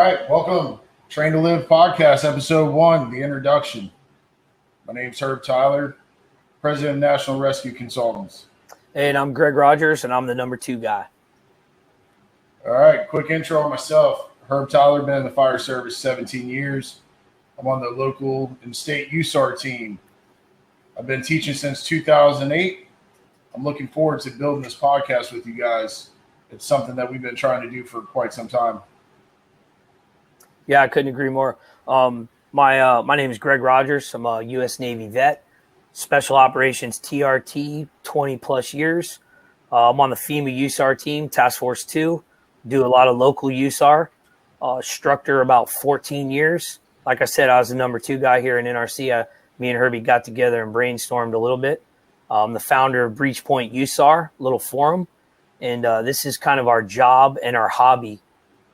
right, welcome. Train to Live podcast, episode 1, the introduction. My name's Herb Tyler, president of National Rescue Consultants. And I'm Greg Rogers, and I'm the number 2 guy. All right, quick intro on myself. Herb Tyler, been in the fire service 17 years. I'm on the local and state USAR team. I've been teaching since 2008. I'm looking forward to building this podcast with you guys. It's something that we've been trying to do for quite some time. Yeah, I couldn't agree more. My name is Greg Rogers. I'm a U.S. Navy vet, Special Operations TRT, 20-plus years. I'm on the FEMA USAR team, Task Force 2. Do a lot of local USAR. Instructor about 14 years. Like I said, I was the number 2 guy here in NRC. Me and Herbie got together and brainstormed a little bit. I'm the founder of Breach Point USAR, little forum. And this is kind of our job and our hobby.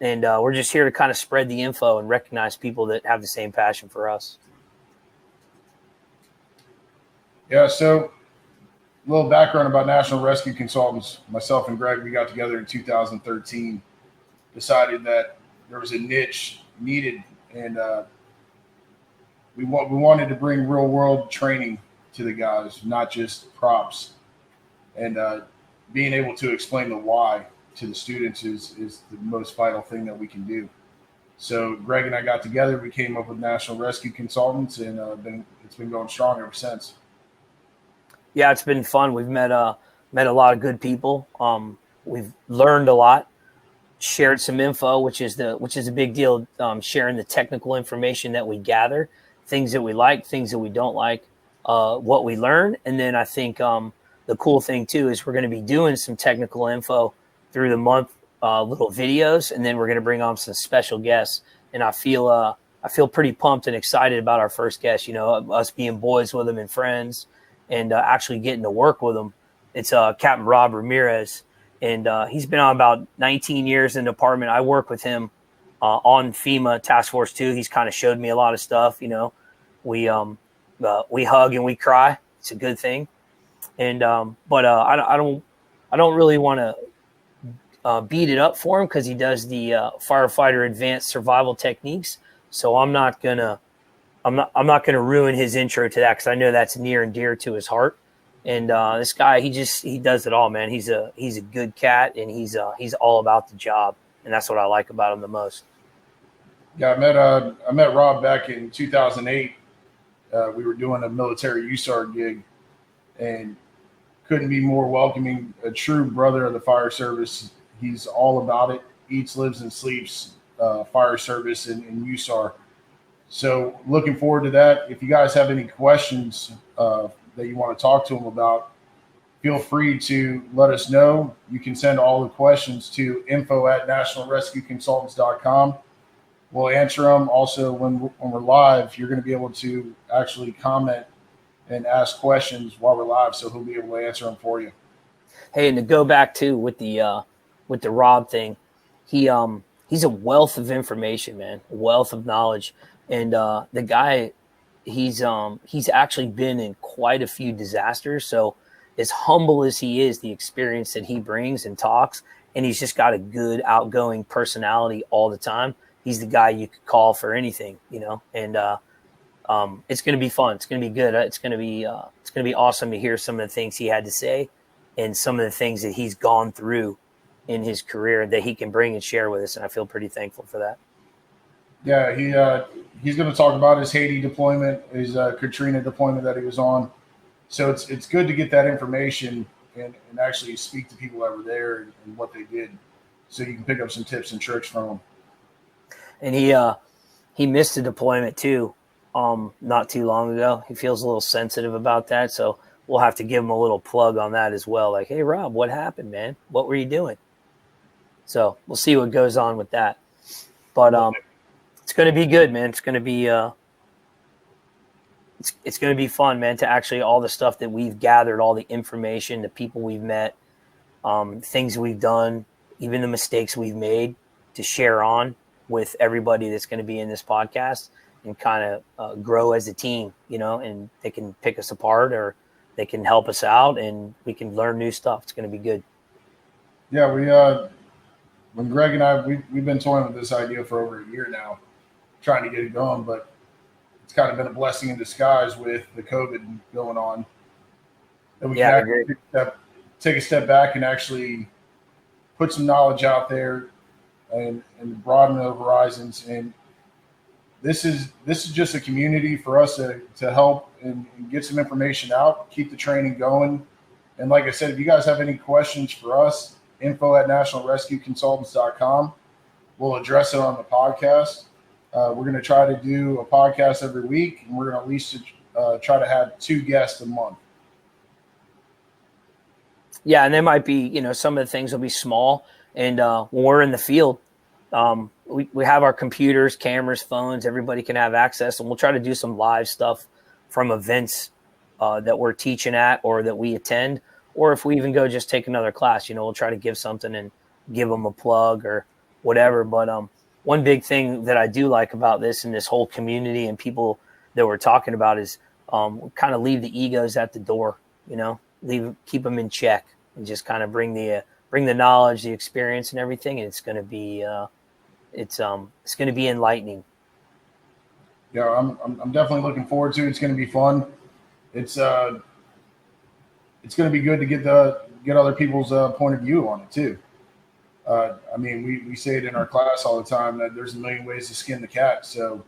And we're just here to kind of spread the info and recognize people that have the same passion for us. Yeah, so a little background about National Rescue Consultants. Myself and Greg, we got together in 2013, decided that there was a niche needed, and we wanted to bring real-world training to the guys, not just props. And being able to explain the why to the students is the most vital thing that we can do. So Greg and I got together. We came up with National Rescue Consultants, and it's been going strong ever since. Yeah, it's been fun. We've met a lot of good people. We've learned a lot, shared some info, which is a big deal. Sharing the technical information that we gather, things that we like, things that we don't like, what we learn, and then I think the cool thing too is we're going to be doing some technical info through the month, little videos, and then we're going to bring on some special guests. And I feel pretty pumped and excited about our first guest. You know, us being boys with them and friends, and actually getting to work with them. It's Captain Rob Ramirez, and he's been on about 19 years in the department. I work with him on FEMA Task Force 2. He's kind of showed me a lot of stuff. You know, we hug and we cry. It's a good thing. And but I don't really want to beat it up for him because he does the firefighter advanced survival techniques. So I'm not gonna ruin his intro to that because I know that's near and dear to his heart. And this guy, he does it all, man. He's a good cat, and he's all about the job, and that's what I like about him the most. Yeah, I met Rob back in 2008. We were doing a military USAR gig, and couldn't be more welcoming. A true brother of the fire service. He's all about it. Eats, lives, and sleeps fire service and USAR. So looking forward to that. If you guys have any questions that you want to talk to him about, feel free to let us know. You can send all the questions to info@nationalrescueconsultants.com. We'll answer them. Also, when we're live, you're going to be able to actually comment and ask questions while we're live, so he'll be able to answer them for you. Hey, and to go back to with the Rob thing, he's a wealth of information, man, a wealth of knowledge, and the guy, he's actually been in quite a few disasters. So as humble as he is, the experience that he brings and talks, and he's just got a good outgoing personality all the time. He's the guy you could call for anything, you know, and it's going to be fun. It's going to be good. It's going to be awesome to hear some of the things he had to say and some of the things that he's gone through in his career that he can bring and share with us. And I feel pretty thankful for that. Yeah, he's going to talk about his Haiti deployment, his Katrina deployment that he was on. So it's good to get that information and actually speak to people that were there and what they did, so you can pick up some tips and tricks from them. And he missed a deployment too, not too long ago. He feels a little sensitive about that, so we'll have to give him a little plug on that as well. Like, hey, Rob, what happened, man? What were you doing? So we'll see what goes on with that. But it's going to be good, man. It's going to be it's going to be fun, man, to actually all the stuff that we've gathered, all the information, the people we've met, things we've done, even the mistakes we've made, to share on with everybody that's going to be in this podcast and kind of grow as a team, you know, and they can pick us apart or they can help us out and we can learn new stuff. It's going to be good. Yeah, when Greg and I we've been toying with this idea for over a year now, trying to get it going, but it's kind of been a blessing in disguise with the COVID going on. That we can actually take a step back and actually put some knowledge out there and broaden the horizons. And this is just a community for us to help and get some information out, keep the training going. And like I said, if you guys have any questions for us, info@nationalrescueconsultants.com. We'll address it on the podcast. We're going to try to do a podcast every week, and we're going to at least try to have 2 guests a month. Yeah, and there might be, some of the things will be small. And when we're in the field, we have our computers, cameras, phones. Everybody can have access, and we'll try to do some live stuff from events that we're teaching at or that we attend. Or if we even go just take another class, we'll try to give something and give them a plug or whatever. But one big thing that I do like about this and this whole community and people that we're talking about is kind of leave the egos at the door, keep them in check and just kind of bring the knowledge, the experience and everything. And it's going to be, it's going to be enlightening. Yeah, I'm definitely looking forward to it. It's going to be fun. It's going to be good to get other people's point of view on it too. We say it in our class all the time that there's a million ways to skin the cat. So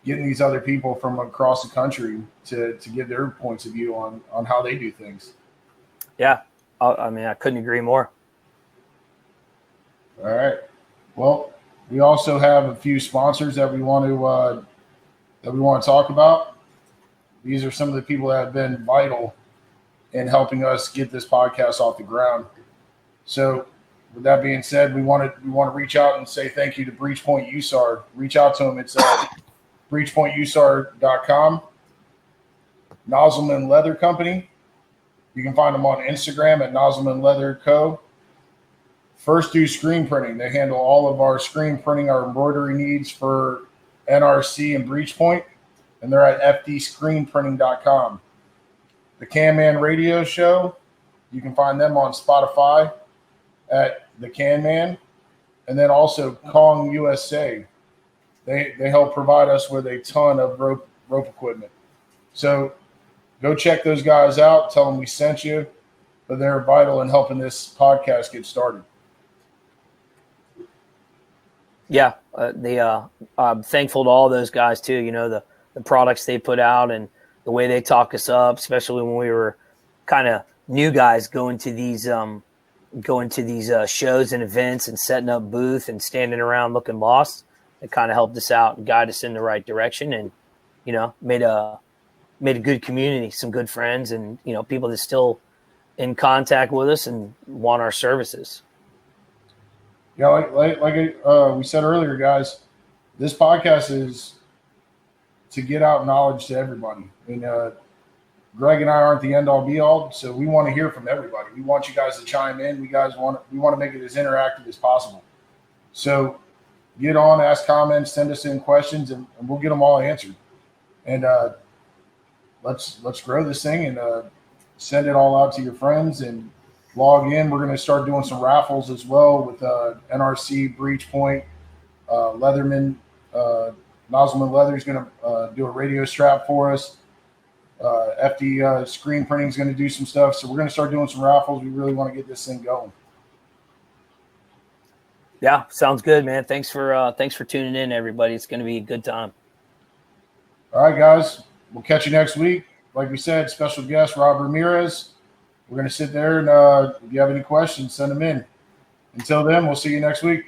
getting these other people from across the country to give their points of view on how they do things. Yeah. I couldn't agree more. All right. Well, we also have a few sponsors that we want to talk about. These are some of the people that have been vital in helping us get this podcast off the ground. So with that being said, we want to reach out and say thank you to Breachpoint USAR. Reach out to them. It's breachpointusar.com. Nozzleman Leather Company. You can find them on Instagram at Nozzleman Leather Co. First Do Screen Printing. They handle all of our screen printing, our embroidery needs for NRC and Breachpoint, and they're at fdscreenprinting.com. The Can Man Radio Show, you can find them on Spotify at The Can Man, and then also Kong USA. They help provide us with a ton of rope equipment. So go check those guys out. Tell them we sent you, but they're vital in helping this podcast get started. Yeah, I'm thankful to all those guys too. The products they put out and the way they talk us up, especially when we were kind of new guys going to these shows and events and setting up booth and standing around looking lost. It kind of helped us out and guide us in the right direction, and made a good community, some good friends, and people that still in contact with us and want our services. Yeah, like we said earlier, guys, this podcast is to get out knowledge to everybody. And Greg and I aren't the end all be all, so we want to hear from everybody. We want you guys to chime in. We want to make it as interactive as possible. So get on, ask comments, send us in questions, and we'll get them all answered. And let's grow this thing and send it all out to your friends and log in. We're going to start doing some raffles as well with NRC, Breachpoint, Leatherman. Nozzleman Leather is going to do a radio strap for us. FD Screen Printing is going to do some stuff. So we're going to start doing some raffles. We really want to get this thing going. Yeah, sounds good, man. Thanks for tuning in, everybody. It's going to be a good time. All right, guys. We'll catch you next week. Like we said, special guest Rob Ramirez. We're going to sit there and if you have any questions, send them in. Until then, we'll see you next week.